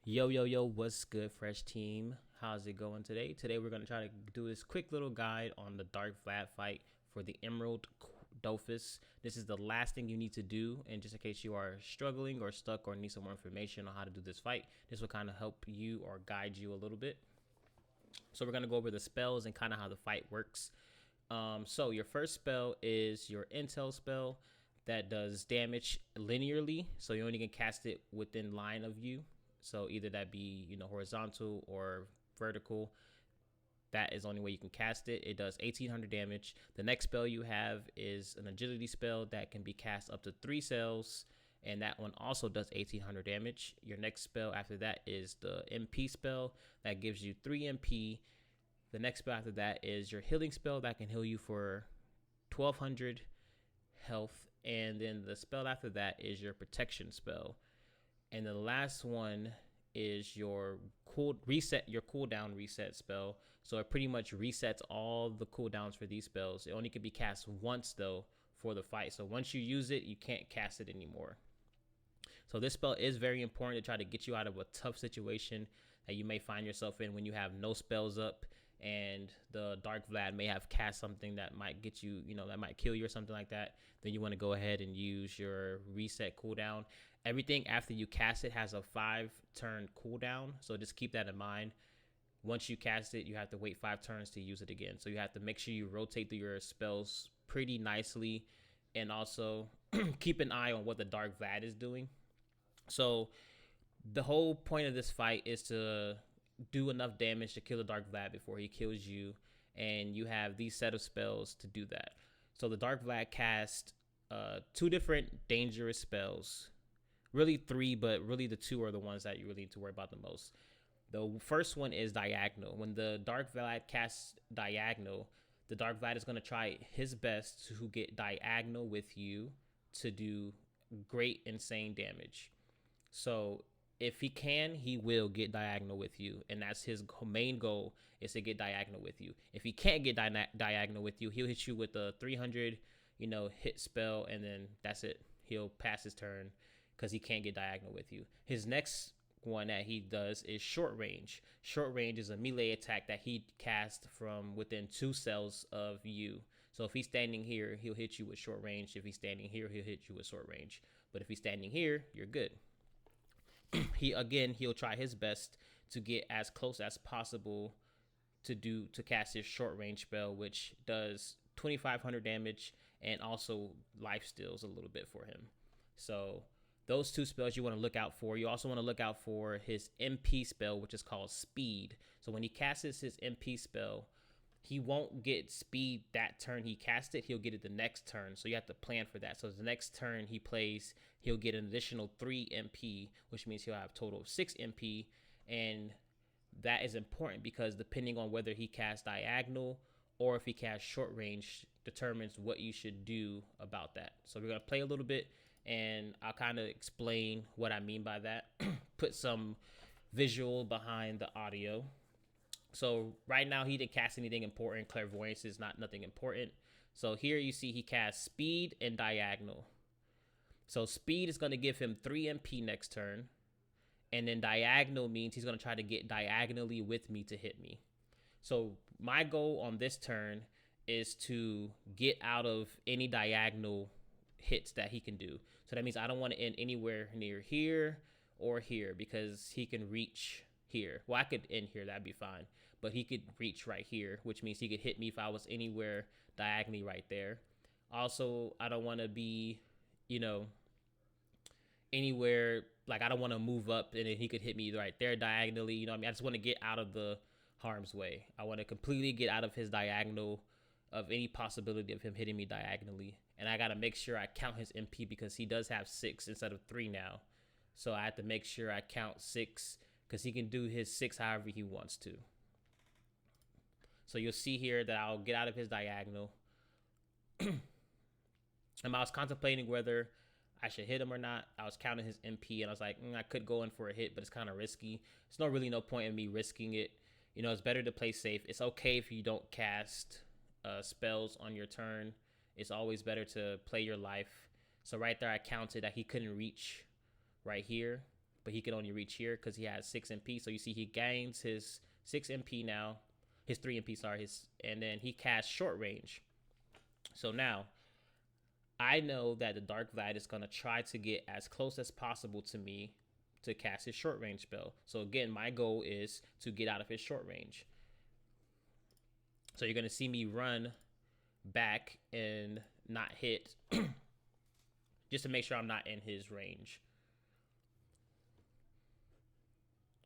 Yo, what's good, Phreshteam? How's it going today? Today we're going to try to do this quick little guide on the Dark Vlad fight for the Emerald Dofus. This is the last thing you need to do, and just in case you are struggling or stuck or need some more information on how to do this fight, this will kind of help you or guide you a little bit. So we're going to go over the spells and kind of how the fight works. So your first spell is your Intel spell that does damage linearly, so you only can cast it within line of you. So either that be, horizontal or vertical. That is the only way you can cast it. It does 1800 damage. The next spell you have is an agility spell that can be cast up to 3 cells, and that one also does 1800 damage. Your next spell after that is the MP spell that gives you 3 MP. The next spell after that is your healing spell that can heal you for 1200 health. And then the spell after that is your protection spell. And the last one is your cooldown reset spell. So it pretty much resets all the cooldowns for these spells. It only can be cast once though for the fight. So once you use it, you can't cast it anymore. So this spell is very important to try to get you out of a tough situation that you may find yourself in when you have no spells up and the Dark Vlad may have cast something that might get you, that might kill you or something like that. Then you want to go ahead and use your reset cooldown. Everything after you cast it has a 5-turn cooldown, so just keep that in mind. Once you cast it, you have to wait 5 turns to use it again. So you have to make sure you rotate through your spells pretty nicely, and also keep an eye on what the Dark Vlad is doing. So the whole point of this fight is to do enough damage to kill the Dark Vlad before he kills you, and you have these set of spells to do that. So the Dark Vlad casts 2 different dangerous spells. Really 3, but really the 2 are the ones that you really need to worry about the most. The first one is Diagonal. When the Dark Vlad casts Diagonal, the Dark Vlad is going to try his best to get diagonal with you to do great, insane damage. So if he can, he will get diagonal with you, and that's his main goal, is to get diagonal with you. If he can't get diagonal with you, he'll hit you with a 300 hit spell, and then that's it. He'll pass his turn because he can't get diagonal with you. His next one that he does is short range. Short range is a melee attack that he casts from within 2 cells of you. So if he's standing here, he'll hit you with short range. If he's standing here, he'll hit you with short range. But if he's standing here, you're good. He'll try his best to get as close as possible to cast his short range spell, which does 2500 damage and also life steals a little bit for him. So those 2 spells you want to look out for. You also want to look out for his MP spell, which is called Speed. So when he casts his MP spell, he won't get speed that turn he cast it. He'll get it the next turn. So you have to plan for that. So the next turn he plays, he'll get an additional 3 MP, which means he'll have a total of 6 MP. And that is important because depending on whether he casts diagonal or if he casts short range determines what you should do about that. So we're going to play a little bit, and I'll kind of explain what I mean by that. Put some visual behind the audio. So right now he didn't cast anything important. Clairvoyance is nothing important. So here you see he casts Speed and Diagonal. So Speed is going to give him 3 MP next turn. And then Diagonal means he's going to try to get diagonally with me to hit me. So my goal on this turn is to get out of any diagonal hits that he can do. So that means I don't want to end anywhere near here or here because he can reach here. Well, I could end here, that'd be fine. But he could reach right here, which means he could hit me if I was anywhere diagonally right there. Also, I don't want to be, anywhere, like I don't want to move up and then he could hit me right there diagonally. I just want to get out of the harm's way. I want to completely get out of his diagonal, of any possibility of him hitting me diagonally. And I got to make sure I count his MP because he does have 6 instead of 3 now. So I have to make sure I count 6 because he can do his 6 however he wants to. So you'll see here that I'll get out of his diagonal. And I was contemplating whether I should hit him or not. I was counting his MP and I was like, I could go in for a hit, but it's kind of risky. There's no point in me risking it. It's better to play safe. It's okay if you don't cast spells on your turn. It's always better to play your life. So right there, I counted that he couldn't reach right here. but he can only reach here because he has 6 MP. So you see he gains his 6 MP now, his 3 MP, sorry, and then he casts short range. So now I know that the Dark Vlad is going to try to get as close as possible to me to cast his short range spell. So again, my goal is to get out of his short range. So you're going to see me run back and not hit just to make sure I'm not in his range.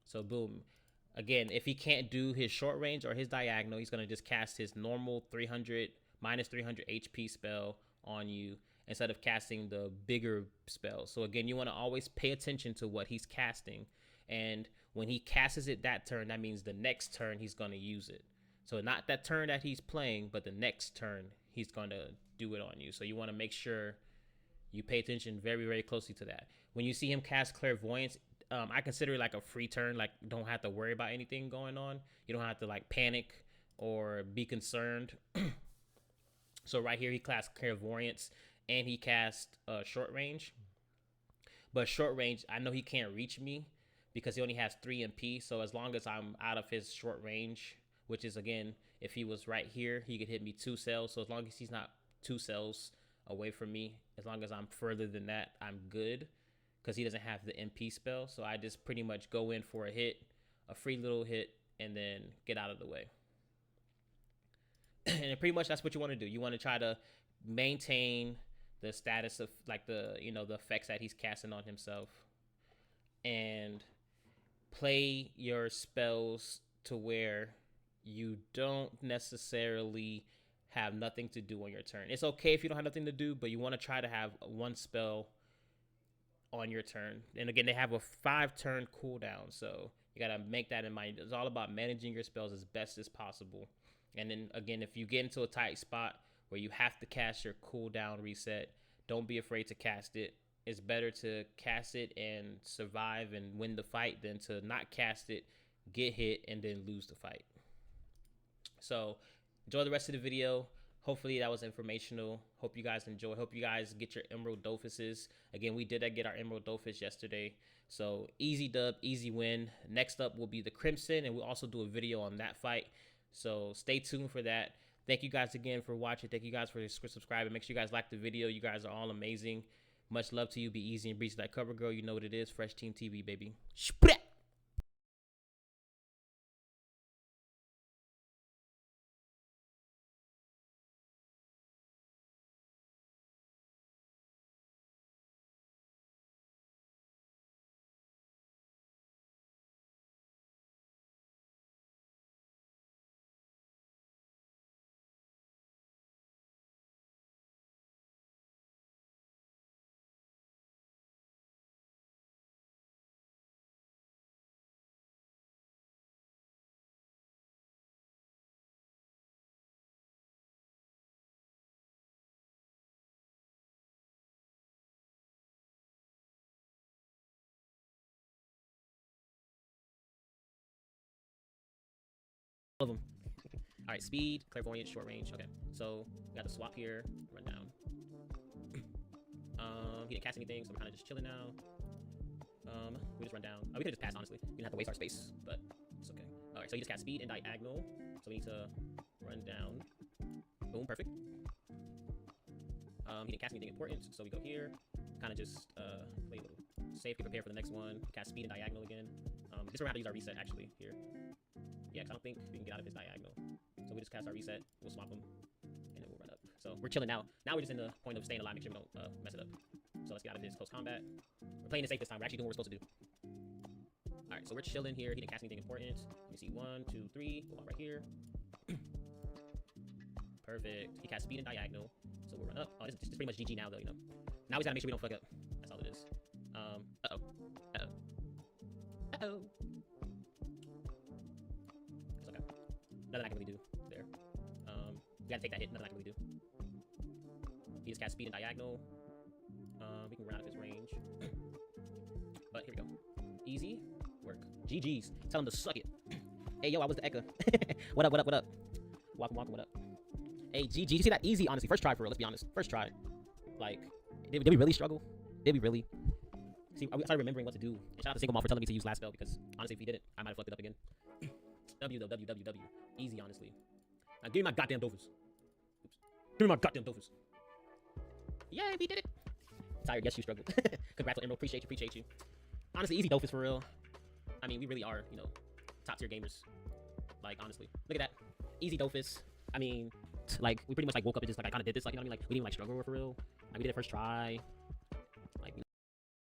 So boom. Again, if he can't do his short range or his diagonal, he's going to just cast his normal 300 minus 300 HP spell on you instead of casting the bigger spell. So again, you want to always pay attention to what he's casting. And when he casts it that turn, that means the next turn he's going to use it. So not that turn that he's playing, but the next turn he's going to do it on you. So you want to make sure you pay attention very, very closely to that. When you see him cast Clairvoyance, I consider it like a free turn. Like, don't have to worry about anything going on. You don't have to like panic or be concerned. So right here, he casts Clairvoyance and he casts short range. But short range, I know he can't reach me because he only has 3 MP. So as long as I'm out of his short range, which is, again, if he was right here, he could hit me 2 cells. So as long as he's not 2 cells away from me, as long as I'm further than that, I'm good, because he doesn't have the MP spell. So I just pretty much go in for a hit, a free little hit, and then get out of the way. And pretty much that's what you want to do. You want to try to maintain the status of like the, you know, the effects that he's casting on himself, and play your spells to where you don't necessarily have nothing to do on your turn. It's okay if you don't have nothing to do, but you want to try to have one spell on your turn. And again, they have a 5-turn cooldown, so you got to make that in mind. It's all about managing your spells as best as possible. And then again, if you get into a tight spot where you have to cast your cooldown reset, don't be afraid to cast it. It's better to cast it and survive and win the fight than to not cast it, get hit, and then lose the fight. So enjoy the rest of the video. Hopefully that was informational. Hope you guys enjoy. Hope you guys get your Emerald Dofuses. Again, we did get our Emerald Dofus yesterday. So easy dub, easy win. Next up will be the Crimson, and we'll also do a video on that fight. So stay tuned for that. Thank you guys again for watching. Thank you guys for subscribing. Make sure you guys like the video. You guys are all amazing. Much love to you. Be easy and breezy like cover girl. You know what it is. Phreshteam TV, baby. Split. Of them. All right, speed, clairvoyance, short range. Okay, so we got the swap here, run down. He didn't cast anything, so we're kind of just chilling now. We just run down. We could just pass, honestly. We didn't have to waste our space, but it's okay. All right, so he just cast speed and diagonal, so we need to run down. Boom, perfect. He didn't cast anything important, so we go here. Kind of just play a little safe, get prepared for the next one. Cast speed and diagonal again. This we're gonna have to use our reset actually here. Yeah, because I don't think we can get out of his diagonal. So we just cast our reset, we'll swap him, and then we'll run up. So we're chilling now. Now we're just in the point of staying alive, make sure we don't mess it up. So let's get out of his close combat. We're playing it safe this time. We're actually doing what we're supposed to do. Alright, so we're chilling here. He didn't cast anything important. Let me see. 1, 2, 3. We'll walk right here. Perfect. He cast speed and diagonal. So we'll run up. Oh, this is pretty much GG now, though, you know. Now we just gotta make sure we don't fuck up. That's all it is. Uh-oh. Uh-oh. Uh-oh. It's okay. Nothing I can really do there. We gotta take that hit. Nothing I can really do. He just cast speed and diagonal. We can run out of his range. But here we go. Easy work. GG's. Tell him to suck it. Hey, yo, I was the Eka. What up, what up, what up? Walking, what up? Hey, GG. You see that? Easy, honestly. First try for real. Let's be honest. First try. Like, did we really struggle? Did we really? See, I started remembering what to do. And shout out to Single Mom for telling me to use last spell because honestly, if he didn't, I might have fucked it up again. W though, W, W, W. Easy, honestly. Now give me my goddamn Dofus. Oops. Give me my goddamn Dofus. Yeah, we did it. Tired, yes, you struggled. Congrats on Emerald. Appreciate you. Honestly, easy Dofus for real. I mean, we really are, you know, top tier gamers. Like, honestly. Look at that. Easy Dofus. I mean, like, we pretty much, like, woke up and just, like, I kind of did this. Like, you know what I mean? Like, we didn't, like, struggle for real. Like, we did it first try.